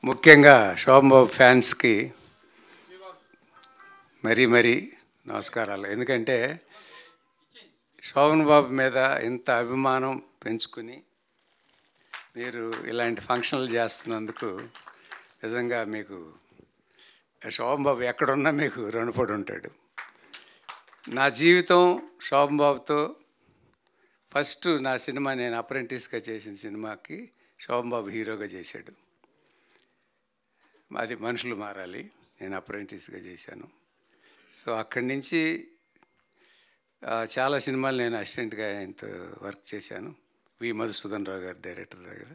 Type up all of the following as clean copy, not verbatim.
ముఖ్యంగా శోభన్ ఫ్యాన్స్కి మరీ నమస్కారాలు. ఎందుకంటే శోభన్ బాబు మీద ఇంత అభిమానం పెంచుకుని మీరు ఇలాంటి ఫంక్షన్లు చేస్తున్నందుకు నిజంగా మీకు శోభన్ బాబు ఎక్కడున్నా మీకు రుణపడి ఉంటాడు. నా జీవితం శోభన్ బాబుతో ఫస్ట్ నా సినిమా నేను అప్రెంటిస్గా చేసిన సినిమాకి శోభన్ బాబు హీరోగా చేశాడు. అది మనుషులు మారాలి, నేను అప్రెంటిస్గా చేశాను. సో అక్కడి నుంచి చాలా సినిమాలు నేను అసిస్టెంట్గా ఆయనతో వర్క్ చేశాను, వి మధుసూదన్ రావు గారు డైరెక్టర్ దగ్గర.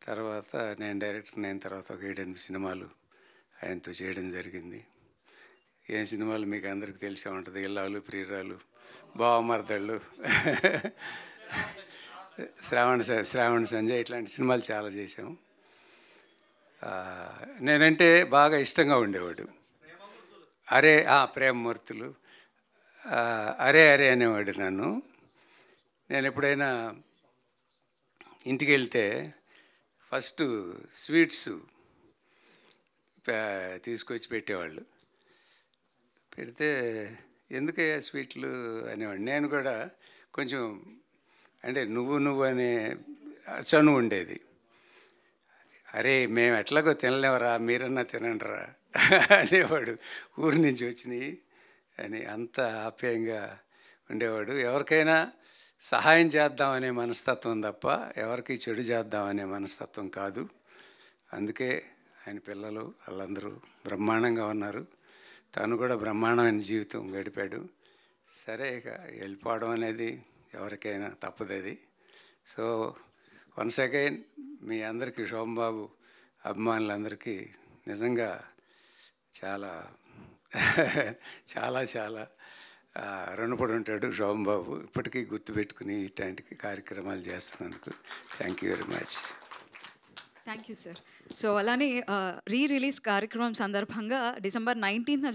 తర్వాత నేను డైరెక్టర్ అయిన తర్వాత ఒక 7-8 సినిమాలు ఆయనతో చేయడం జరిగింది. ఏ సినిమాలు మీకు అందరికీ తెలిసే ఉంటుంది, ఇల్లాలు, ప్రియురాలు, బావమరదళ్ళు, శ్రావణ సంజయ్, ఇట్లాంటి సినిమాలు చాలా చేశాము. నేనంటే బాగా ఇష్టంగా ఉండేవాడు. ప్రేమమూర్తులు, అరే అనేవాడు నన్ను. నేను ఎప్పుడైనా ఇంటికి వెళ్తే ఫస్ట్ స్వీట్స్ తీసుకొచ్చి పెట్టేవాళ్ళు. పెడితే ఎందుకయ్యా స్వీట్లు అనేవాడు. నేను కూడా కొంచెం అంటే నువ్వు అనే చనువు ఉండేది. అరే మేము ఎట్లాగో తినలేవరా, మీరన్నా తినండిరా అనేవాడు. ఊరి నుంచి వచ్చినాయి అని అంత ఆప్యాయంగా ఉండేవాడు. ఎవరికైనా సహాయం చేద్దామనే మనస్తత్వం తప్ప ఎవరికి చెడు చేద్దామనే మనస్తత్వం కాదు. అందుకే ఆయన పిల్లలు వాళ్ళందరూ బ్రహ్మాండంగా ఉన్నారు. తను కూడా బ్రహ్మాండమైన జీవితం గడిపాడు. సరే, ఇక వెళ్ళిపోవడం అనేది ఎవరికైనా తప్పదది. సో వన్స్ అగైన్ మీ అందరికీ, శోభన్ బాబు అభిమానులందరికీ నిజంగా చాలా చాలా చాలా రుణపడి ఉంటాడు శోభన్ బాబు. ఇప్పటికీ గుర్తుపెట్టుకుని ఇట్లాంటి కార్యక్రమాలు చేస్తున్నందుకు thank you very much. Thank you sir. So అలానే రిలీజ్ కార్యక్రమం సందర్భంగా December 19th